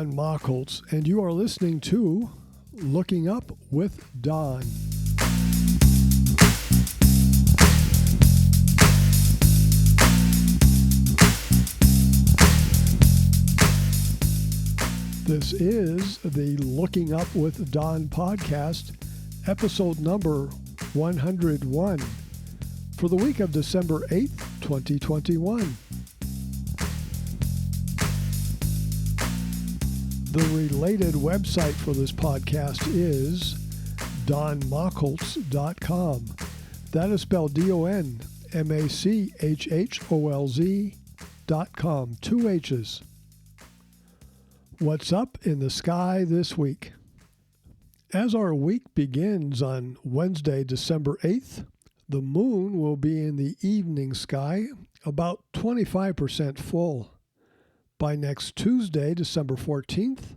Don Machholz, and you are listening to Looking Up with Don. This is the Looking Up with Don podcast, episode number 101, for the week of December 8th, 2021. The related website for this podcast is donmachholz.com. That is spelled DONMACHHOLZ.com. 2 H's. What's up in the sky this week? As our week begins on Wednesday, December 8th, the moon will be in the evening sky, about 25% full. By next Tuesday, December 14th,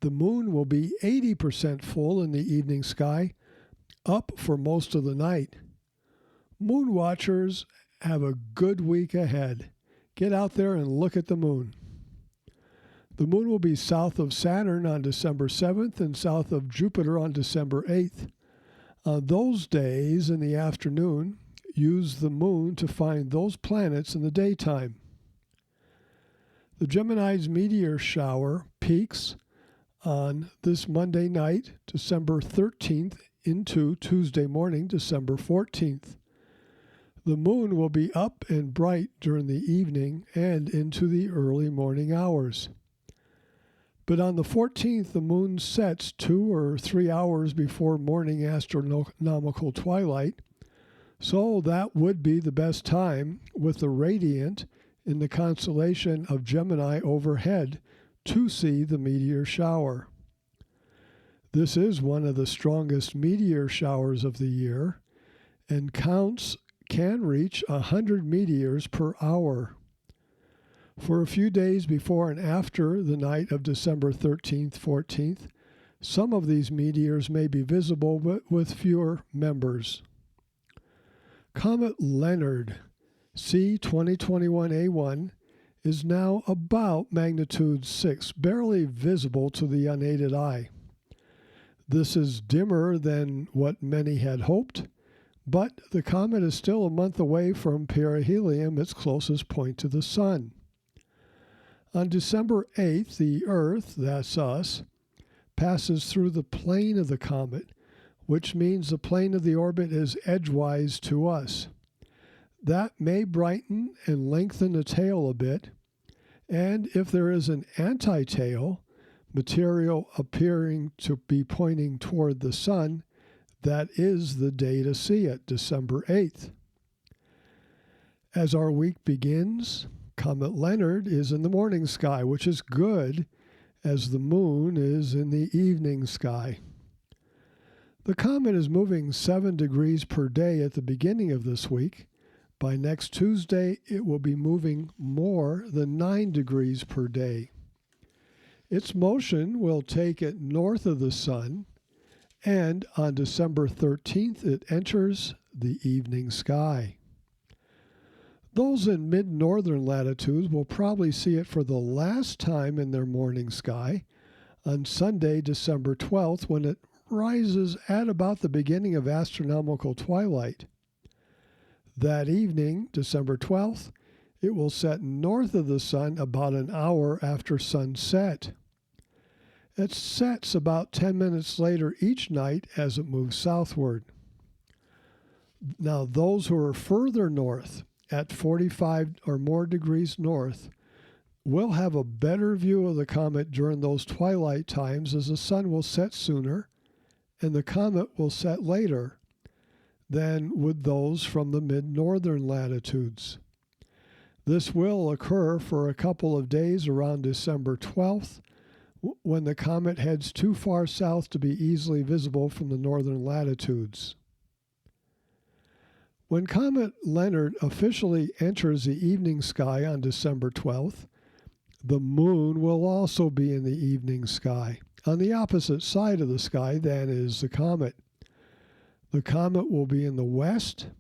the moon will be 80% full in the evening sky, up for most of the night. Moon watchers have a good week ahead. Get out there and look at the moon. The moon will be south of Saturn on December 7th and south of Jupiter on December 8th. On those days in the afternoon, use the moon to find those planets in the daytime. The Gemini's meteor shower peaks on this Monday night, December 13th, into Tuesday morning, December 14th. The moon will be up and bright during the evening and into the early morning hours. But on the 14th, the moon sets 2 or 3 hours before morning astronomical twilight, so that would be the best time with the radiant in the constellation of Gemini overhead to see the meteor shower. This is one of the strongest meteor showers of the year, and counts can reach 100 meteors per hour. For a few days before and after the night of December 13th, 14th, some of these meteors may be visible but with fewer members. Comet Leonard C2021A1 is now about magnitude 6, barely visible to the unaided eye. This is dimmer than what many had hoped, but the comet is still a month away from perihelion, its closest point to the Sun. On December 8th, the Earth, that's us, passes through the plane of the comet, which means the plane of the orbit is edgewise to us. That may brighten and lengthen the tail a bit, and if there is an anti-tail, material appearing to be pointing toward the Sun, that is the day to see it, December 8th. As our week begins, Comet Leonard is in the morning sky, which is good, as the moon is in the evening sky. The comet is moving 7 degrees per day at the beginning of this week. By next Tuesday, it will be moving more than 9 degrees per day. Its motion will take it north of the Sun, and on December 13th, it enters the evening sky. Those in mid-northern latitudes will probably see it for the last time in their morning sky on Sunday, December 12th, when it rises at about the beginning of astronomical twilight. That evening, December 12th, it will set north of the Sun about an hour after sunset. It sets about 10 minutes later each night as it moves southward. Now, those who are further north, at 45 or more degrees north, will have a better view of the comet during those twilight times, as the Sun will set sooner and the comet will set later than would those from the mid-northern latitudes. This will occur for a couple of days around December 12th, when the comet heads too far south to be easily visible from the northern latitudes. When Comet Leonard officially enters the evening sky on December 12th, the moon will also be in the evening sky, on the opposite side of the sky than is the comet. The comet will be in the west,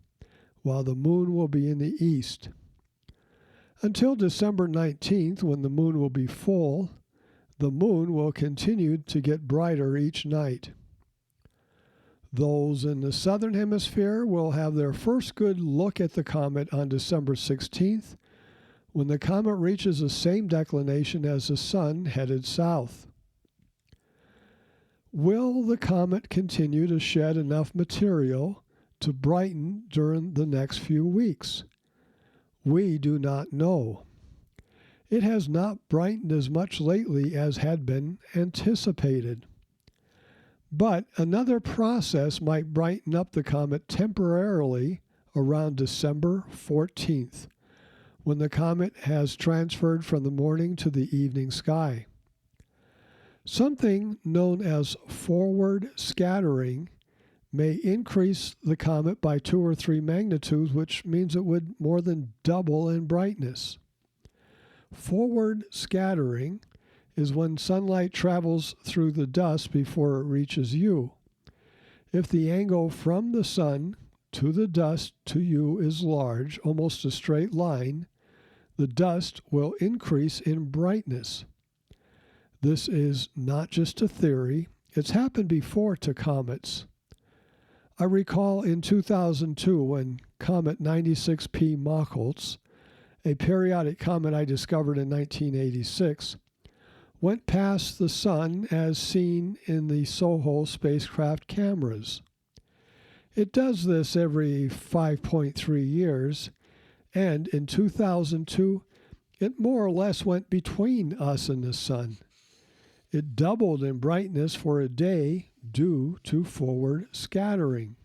while the moon will be in the east. Until December 19th, when the moon will be full, The moon will continue to get brighter each night. Those in the southern hemisphere will have their first good look at the comet on December 16th, when the comet reaches the same declination as the sun headed south. Will the comet continue to shed enough material to brighten during the next few weeks? We do not know. It has not brightened as much lately as had been anticipated. But another process might brighten up the comet temporarily around December 14th, when the comet has transferred from the morning to the evening sky. Something known as forward scattering may increase the comet by 2 or 3 magnitudes, which means it would more than double in brightness. Forward scattering is when sunlight travels through the dust before it reaches you. If the angle from the sun to the dust to you is large, almost a straight line, the dust will increase in brightness. This is not just a theory, it's happened before to comets. I recall in 2002 when Comet 96P Machholz, a periodic comet I discovered in 1986, went past the sun as seen in the SOHO spacecraft cameras. It does this every 5.3 years, and in 2002, it more or less went between us and the sun. It doubled in brightness for a day due to forward scattering.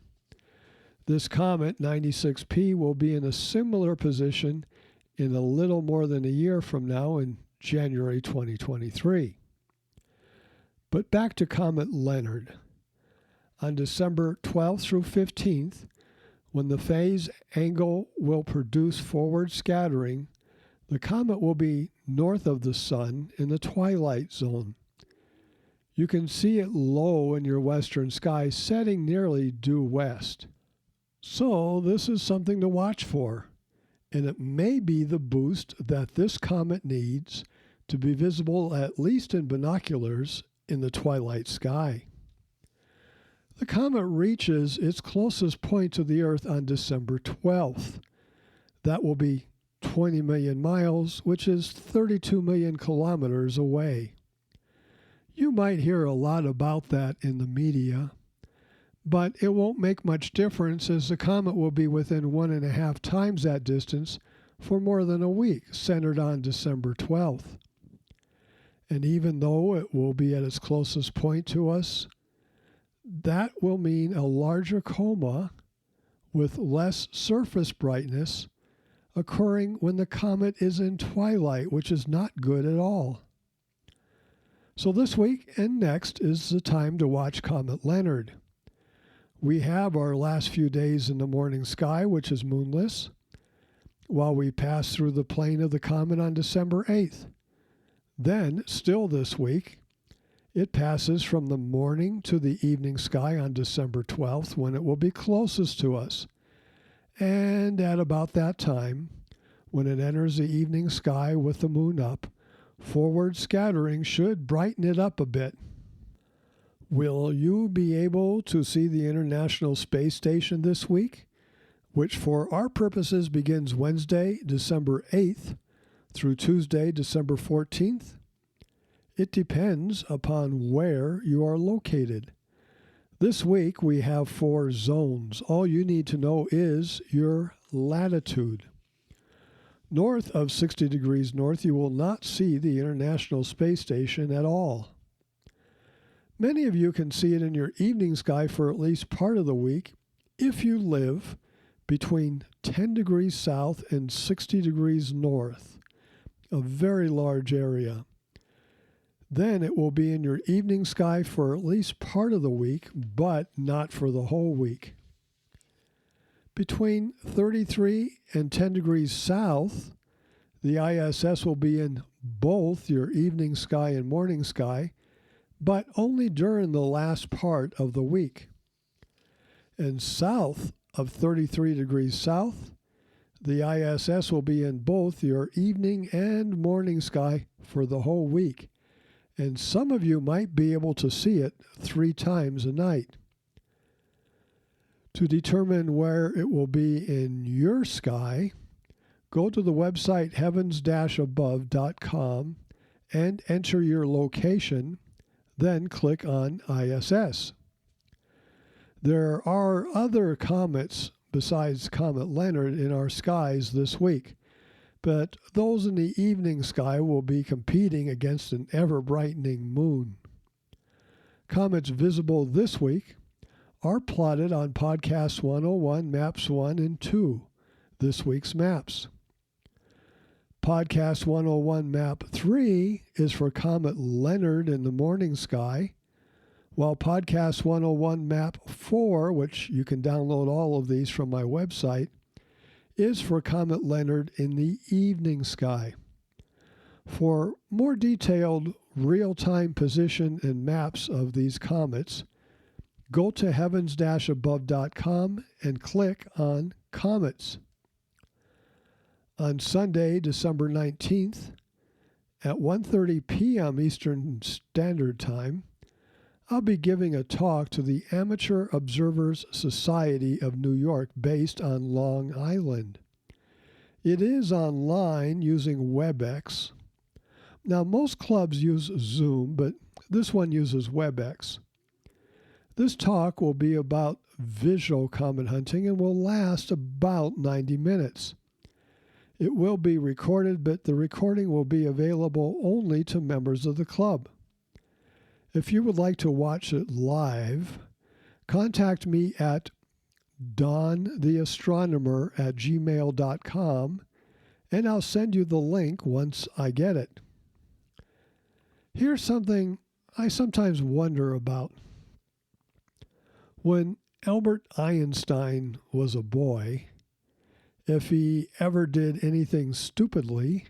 This comet, 96P, will be in a similar position in a little more than a year from now in January 2023. But back to Comet Leonard. On December 12th through 15th, when the phase angle will produce forward scattering, the comet will be north of the sun in the twilight zone. You can see it low in your western sky, setting nearly due west. So this is something to watch for, and it may be the boost that this comet needs to be visible, at least in binoculars, in the twilight sky. The comet reaches its closest point to the Earth on December 12th. That will be 20 million miles, which is 32 million kilometers away. You might hear a lot about that in the media, but it won't make much difference as the comet will be within 1.5 times that distance for more than a week, centered on December 12th. And even though it will be at its closest point to us, that will mean a larger coma with less surface brightness occurring when the comet is in twilight, which is not good at all. So this week and next is the time to watch Comet Leonard. We have our last few days in the morning sky, which is moonless, while we pass through the plane of the comet on December 8th. Then, still this week, it passes from the morning to the evening sky on December 12th, when it will be closest to us. And at about that time, when it enters the evening sky with the moon up, forward scattering should brighten it up a bit. Will you be able to see the International Space Station this week, which for our purposes begins Wednesday, December 8th, through Tuesday, December 14th? It depends upon where you are located. This week we have 4 zones. All you need to know is your latitude. North of 60 degrees north, you will not see the International Space Station at all. Many of you can see it in your evening sky for at least part of the week if you live between 10 degrees south and 60 degrees north, a very large area. Then it will be in your evening sky for at least part of the week, but not for the whole week. Between 33 and 10 degrees south, the ISS will be in both your evening sky and morning sky, but only during the last part of the week. And south of 33 degrees south, the ISS will be in both your evening and morning sky for the whole week. and some of you might be able to see it 3 times a night. To determine where it will be in your sky, go to the website heavens-above.com and enter your location, then click on ISS. There are other comets besides Comet Leonard in our skies this week, but those in the evening sky will be competing against an ever-brightening moon. Comets visible this week are plotted on Podcast 101, Maps 1 and 2, this week's maps. Podcast 101 Map 3 is for Comet Leonard in the morning sky, while Podcast 101 Map 4, which you can download all of these from my website, is for Comet Leonard in the evening sky. For more detailed real-time position and maps of these comets, go to heavens-above.com and click on Comets. On Sunday, December 19th, at 1:30 p.m. Eastern Standard Time, I'll be giving a talk to the Amateur Observers Society of New York based on Long Island. It is online using WebEx. Now, most clubs use Zoom, but this one uses WebEx. This talk will be about visual comet hunting and will last about 90 minutes. It will be recorded, but the recording will be available only to members of the club. If you would like to watch it live, contact me at dontheastronomer@gmail.com, and I'll send you the link once I get it. Here's something I sometimes wonder about. When Albert Einstein was a boy, if he ever did anything stupidly,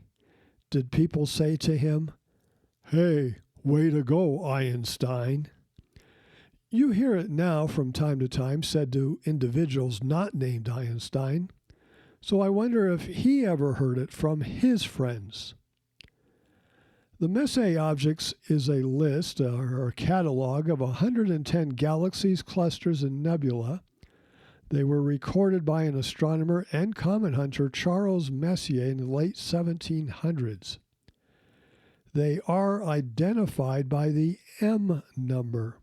did people say to him, "Hey, way to go, Einstein"? You hear it now from time to time said to individuals not named Einstein, so I wonder if he ever heard it from his friends. The Messe Objects is a list or a catalog of 110 galaxies, clusters, and nebula. They were recorded by an astronomer and comet hunter, Charles Messier, in the late 1700s. They are identified by the M number.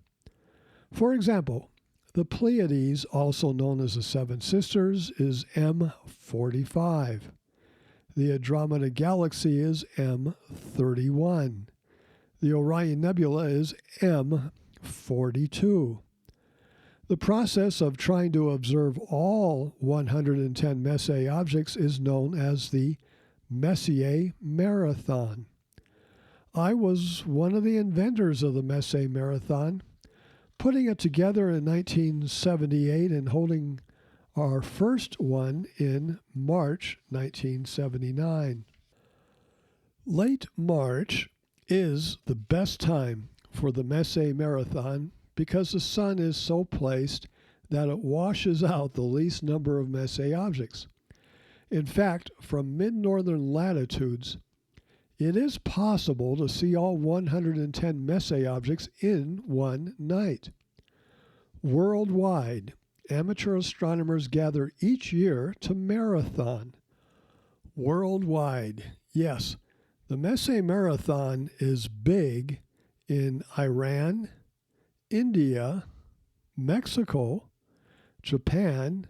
For example, the Pleiades, also known as the Seven Sisters, is M45. The Andromeda Galaxy is M31. The Orion Nebula is M42. The process of trying to observe all 110 Messe objects is known as the Messier Marathon. I was one of the inventors of the Messe Marathon, putting it together in 1978 and holding our first one in March 1979. Late March is the best time for the Messe Marathon because the sun is so placed that it washes out the least number of Messe objects. In fact, from mid-northern latitudes, it is possible to see all 110 Messe objects in one night. Worldwide, amateur astronomers gather each year to marathon. Worldwide, yes, the Messe Marathon is big in Iran, India, Mexico, Japan,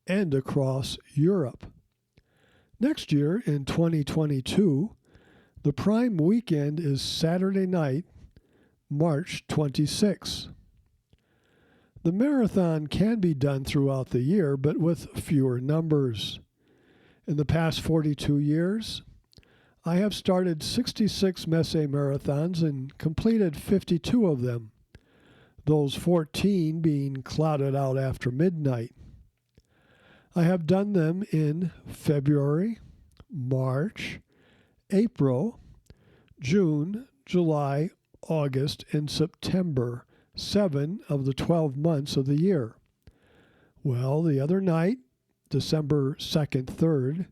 and across Europe. Next year, in 2022, the prime weekend is Saturday night, March 26. The marathon can be done throughout the year, but with fewer numbers. In the past 42 years, I have started 66 Messe Marathons and completed 52 of them, those 14 being clouded out after midnight. I have done them in February, March, April, June, July, August, and September, 7 of the 12 months of the year. Well, the other night, December 2nd, 3rd,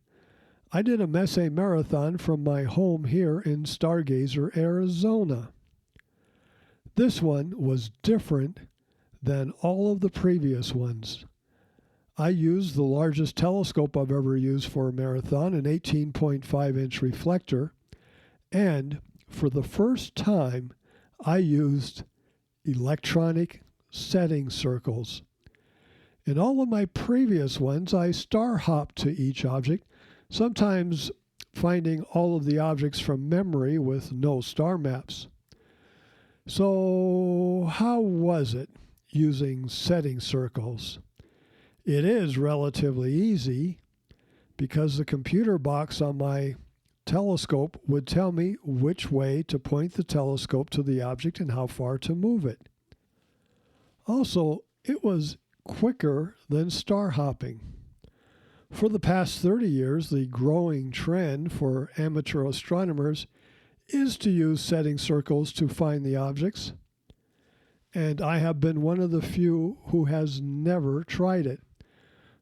I did a Messe Marathon from my home here in Stargazer, Arizona. This one was different than all of the previous ones. I used the largest telescope I've ever used for a marathon, an 18.5-inch reflector, and for the first time, I used electronic setting circles. In all of my previous ones, I star hopped to each object, sometimes finding all of the objects from memory with no star maps. So, how was it using setting circles? It is relatively easy because the computer box on my telescope would tell me which way to point the telescope to the object and how far to move it. Also, it was quicker than star hopping. For the past 30 years, the growing trend for amateur astronomers is to use setting circles to find the objects, and I have been one of the few who has never tried it.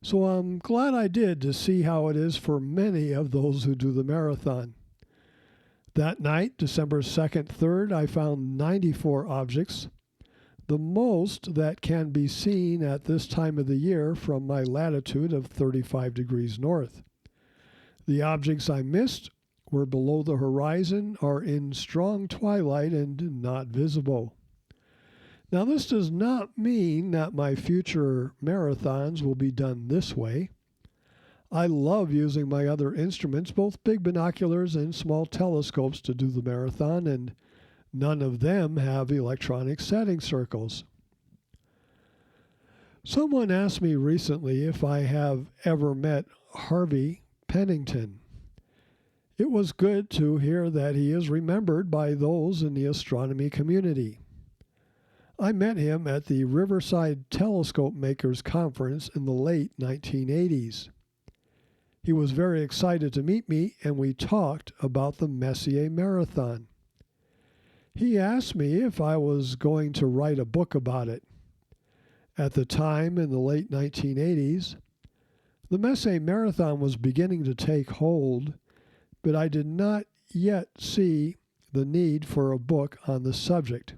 So I'm glad I did to see how it is for many of those who do the marathon. That night, December 2nd, 3rd, I found 94 objects, the most that can be seen at this time of the year from my latitude of 35 degrees north. The objects I missed were below the horizon or in strong twilight and not visible. Now, this does not mean that my future marathons will be done this way. I love using my other instruments, both big binoculars and small telescopes, to do the marathon, and none of them have electronic setting circles. Someone asked me recently if I have ever met Harvey Pennington. It was good to hear that he is remembered by those in the astronomy community. I met him at the Riverside Telescope Makers Conference in the late 1980s. He was very excited to meet me, and we talked about the Messier Marathon. He asked me if I was going to write a book about it. At the time, in the late 1980s, the Messier Marathon was beginning to take hold, but I did not yet see the need for a book on the subject.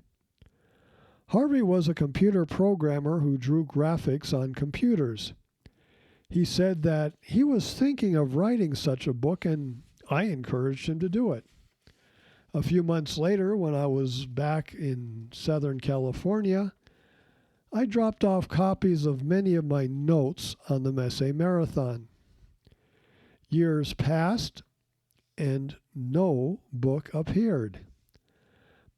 Harvey was a computer programmer who drew graphics on computers. He said that he was thinking of writing such a book, and I encouraged him to do it. A few months later, when I was back in Southern California, I dropped off copies of many of my notes on the Messier Marathon. Years passed, and no book appeared.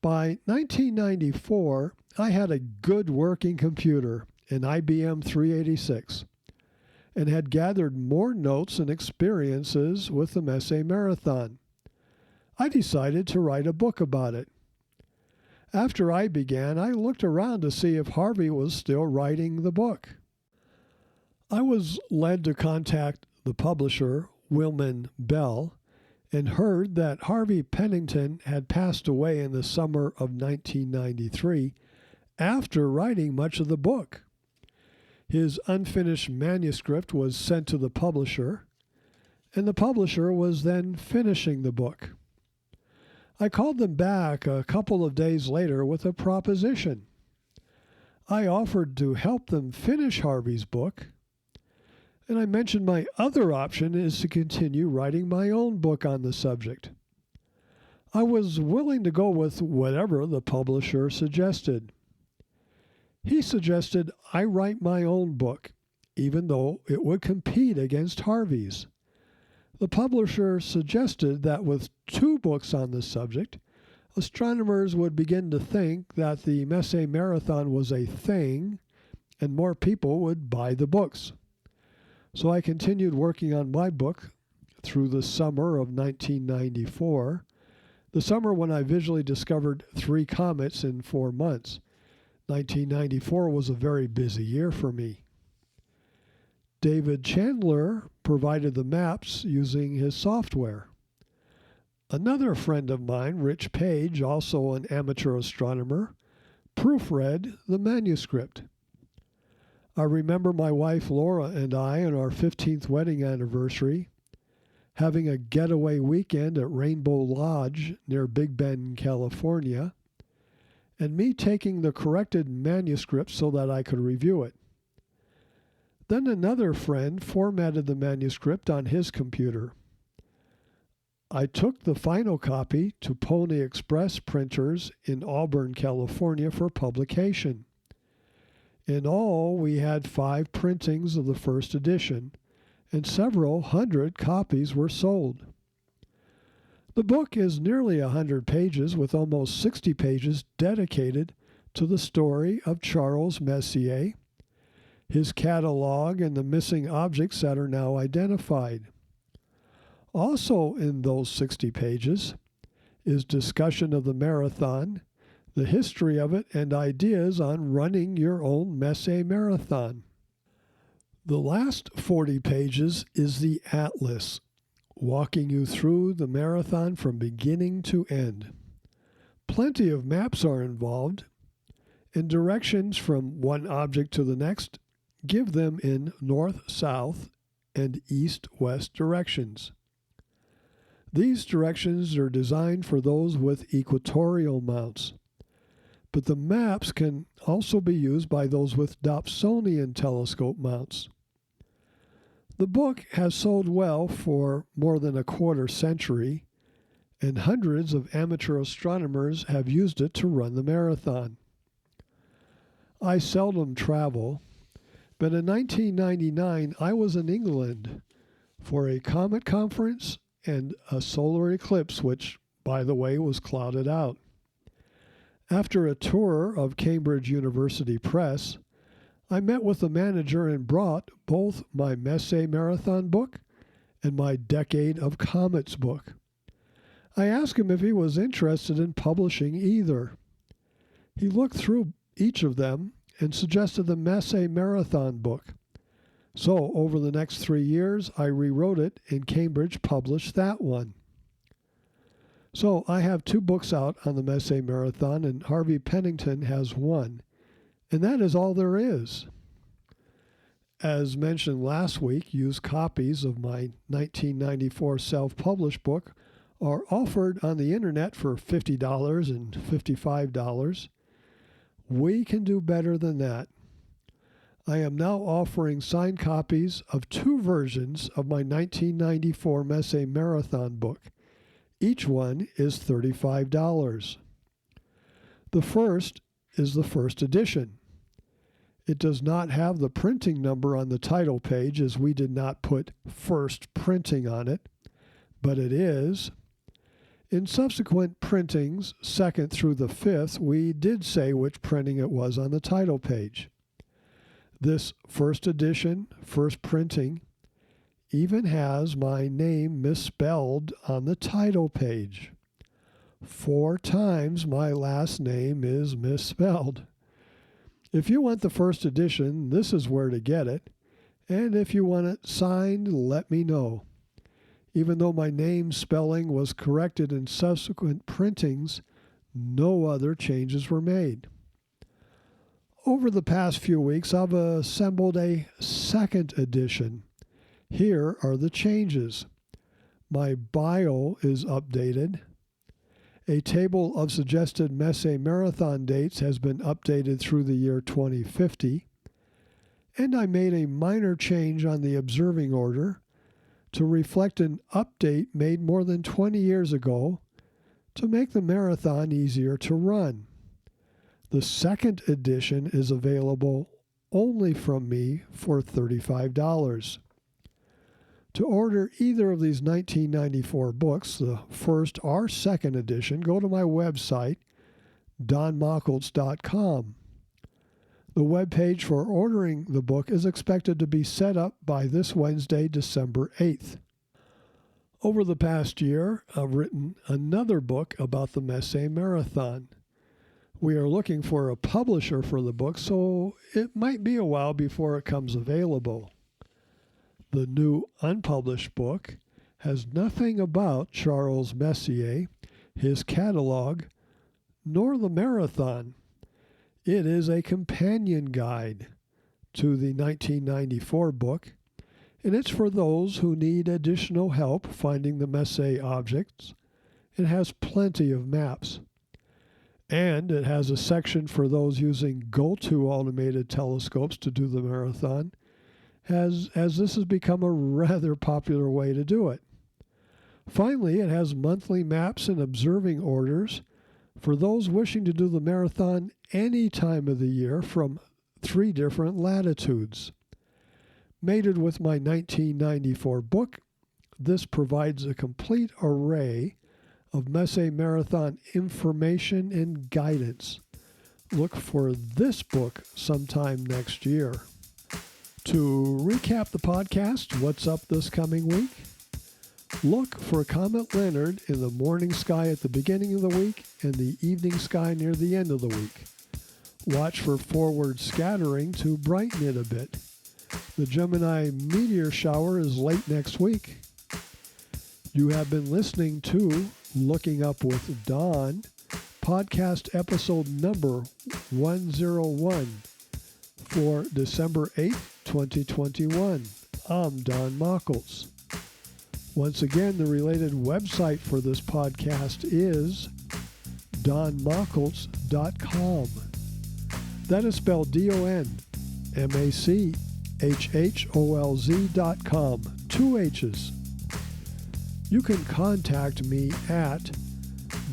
By 1994, I had a good working computer, an IBM 386, and had gathered more notes and experiences with the Messier Marathon. I decided to write a book about it. After I began, I looked around to see if Harvey was still writing the book. I was led to contact the publisher, Wilman Bell, and heard that Harvey Pennington had passed away in the summer of 1993 after writing much of the book. His unfinished manuscript was sent to the publisher, and the publisher was then finishing the book. I called them back a couple of days later with a proposition. I offered to help them finish Harvey's book, and I mentioned my other option is to continue writing my own book on the subject. I was willing to go with whatever the publisher suggested. He suggested I write my own book, even though it would compete against Harvey's. The publisher suggested that with 2 books on the subject, astronomers would begin to think that the Messier Marathon was a thing, and more people would buy the books. So I continued working on my book through the summer of 1994, the summer when I visually discovered 3 comets in 4 months. 1994 was a very busy year for me. David Chandler provided the maps using his software. Another friend of mine, Rich Page, also an amateur astronomer, proofread the manuscript. I remember my wife Laura and I, on our 15th wedding anniversary, having a getaway weekend at Rainbow Lodge near Big Bend, California, and me taking the corrected manuscript so that I could review it. Then another friend formatted the manuscript on his computer. I took the final copy to Pony Express printers in Auburn, California for publication. In all, we had 5 printings of the first edition, and several hundred copies were sold. The book is nearly 100 pages, with almost 60 pages dedicated to the story of Charles Messier, his catalog, and the missing objects that are now identified. Also in those 60 pages is discussion of the marathon, the history of it, and ideas on running your own Messier Marathon. The last 40 pages is the atlas, walking you through the marathon from beginning to end. Plenty of maps are involved, and directions from one object to the next give them in north-south and east-west directions. These directions are designed for those with equatorial mounts, but the maps can also be used by those with Dobsonian telescope mounts. The book has sold well for more than a quarter century, and hundreds of amateur astronomers have used it to run the marathon. I seldom travel, but in 1999 I was in England for a Comet conference and a solar eclipse, which, by the way, was clouded out. After a tour of Cambridge University Press, I met with the manager and brought both my Messier Marathon book and my Decade of Comets book. I asked him if he was interested in publishing either. He looked through each of them and suggested the Messier Marathon book. So over the next 3 years, I rewrote it, and Cambridge published that one. So I have 2 books out on the Messier Marathon, and Harvey Pennington has 1. And that is all there is. As mentioned last week, used copies of my 1994 self-published book are offered on the internet for $50 and $55. We can do better than that. I am now offering signed copies of 2 versions of my 1994 Messier Marathon book. Each one is $35. The first is the first edition. It does not have the printing number on the title page, as we did not put first printing on it, but it is. In subsequent printings, 2nd through the 5th, we did say which printing it was on the title page. This first edition, first printing, even has my name misspelled on the title page. 4 times my last name is misspelled. If you want the first edition, this is where to get it. And if you want it signed, let me know. Even though my name spelling was corrected in subsequent printings, no other changes were made. Over the past few weeks, I've assembled a 2nd edition. Here are the changes. My bio is updated. A table of suggested Messier Marathon dates has been updated through the year 2050. And I made a minor change on the observing order to reflect an update made more than 20 years ago to make the marathon easier to run. The 2nd edition is available only from me for $35. To order either of these 1994 books, the first or 2nd edition, go to my website, donmacholtz.com. The webpage for ordering the book is expected to be set up by this Wednesday, December 8th. Over the past year, I've written another book about the Messier Marathon. We are looking for a publisher for the book, so it might be a while before it comes available. The new unpublished book has nothing about Charles Messier, his catalog, nor the marathon. It is a companion guide to the 1994 book, and it's for those who need additional help finding the Messier objects. It has plenty of maps. And it has a section for those using go-to automated telescopes to do the marathon, as this has become a rather popular way to do it. Finally, it has monthly maps and observing orders for those wishing to do the marathon any time of the year from 3 different latitudes. Mated with my 1994 book, this provides a complete array of Messe Marathon information and guidance. Look for this book sometime next year. To recap the podcast, what's up this coming week? Look for Comet Leonard in the morning sky at the beginning of the week and the evening sky near the end of the week. Watch for forward scattering to brighten it a bit. The Gemini meteor shower is late next week. You have been listening to Looking Up with Don, podcast episode number 101 for December 8th, 2021. I'm Don Mockles. Once again, the related website for this podcast is donmockles.com. That is spelled DONMACHHOLZ.com. 2 H's. You can contact me at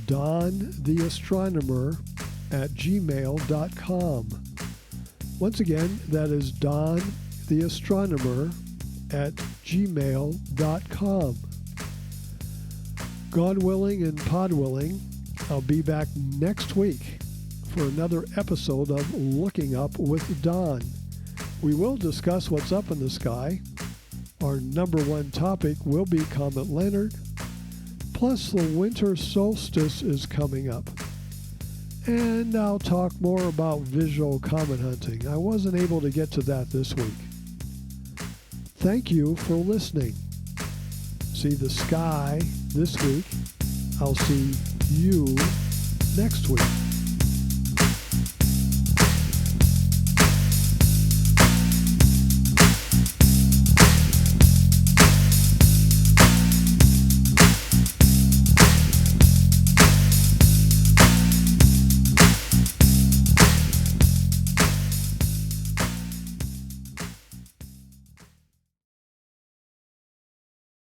dontheastronomer@gmail.com. Once again, that is dontheastronomer@gmail.com. God willing and pod willing, I'll be back next week for another episode of Looking Up with Don. We will discuss what's up in the sky. Our number one topic will be Comet Leonard. Plus, the winter solstice is coming up. And I'll talk more about visual comet hunting. I wasn't able to get to that this week. Thank you for listening. See the sky this week. I'll see you next week.